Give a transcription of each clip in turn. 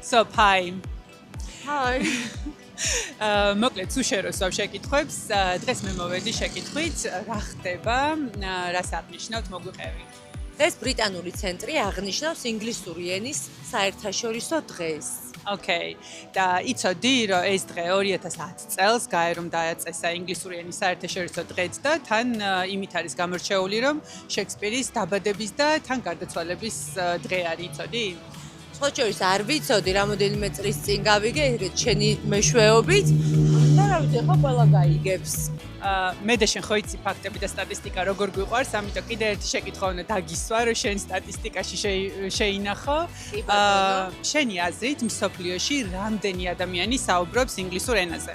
So, hi. Hi. მოკლედ სუშეროს შეკითხვებს დღეს მე მოვედი შეკითხვით რა ხდება რას აღნიშნავთ მოგვიყევი ეს ბრიტანული ცენტრი აღნიშნავს ინგლისური ენის საერთაშორისო დღეს. Okay. და იცოდი რომ ეს დღე 2010 წელს გაერომ დააწესა ინგლისური ენის საერთაშორისო დღეც და თან იმით არის გამორჩეული რომ შექსპირის დაბადების და თან გარდაცვალების დღე არის იცოდი? სხვა შორის არ ვიცოდი რამოდენიმე წლის წინ გავიგე შენი მეშვეობით და რა ვიცი ხო ყველა გაიგებს. მე და შენ ხო იცი ფაქტები და სტატისტიკა როგორ გვიყვარს, ამიტომ კიდე ერთი შეკითხვა უნდა დაგისვა, რომ შენ სტატისტიკაში შეინახო. შენი აზრით მსოფლიოში რამდენი ადამიანი საუბრობს ინგლისურ ენაზე?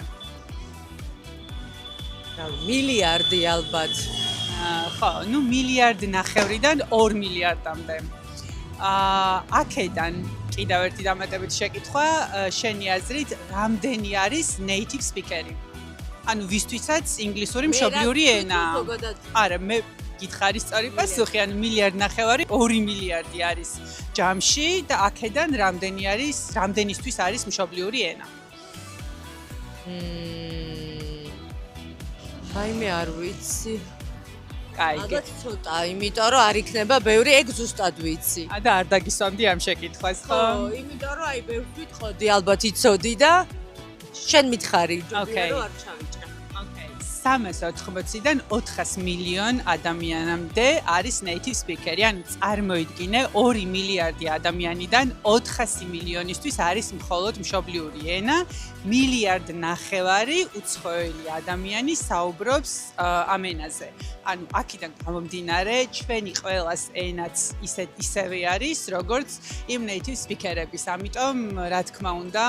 მილიარდი ალბათ. ხო, ნუ მილიარდი ნახევრიდან 2 მილიარდამდე. აქედან კიდევ ერთი დამატებითი შეკითხვა, შენი აზრით რამდენი არის native speaker-ი? ანუ ვისთვისაც ინგლისური მშობლიური ენა. არა, მე გითხარი სწორი პასუხი, ანუ მილიარდი ნახევარი 2 მილიარდი არის ჯამში და აქედან რამდენისთვის არის მშობლიური ენა? აი მე არ ვიცი. კაი. ალბათ ცოტა, იმიტომ რომ არ იქნება ბევრი, ეგ ზუსტად ვიცი. და არ დაგისვამდი ამ შეკითხვას, ხო? ხო, იმიტომ რომ აი ბევრს ვიტყოდი, ალბათ იცოდი და შენ მითხარი, ჯობია რომ არ ჩავიჭრა. 380-დან 400 მილიონ ადამიანამდე არის native speaker-ი, ანუ წარმოიდგინე 2 მილიარდი ადამიანიდან 400 მილიონისთვის არის მხოლოდ მშობლიური ენა, მილიარდ ნახევარი უცხოელი ადამიანი საუბრობს ამ ენაზე. ანუ აქედან გამომდინარე, ჩვენი ყველას ენაც ისევე არის, როგორც იმ native speaker-ების. ამიტომ, რა თქმა უნდა,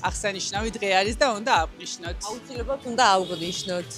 აღსანიშნავი დღე არის და უნდა აღვნიშნოთ. აუცილებლად უნდა აღვნიშნოთ.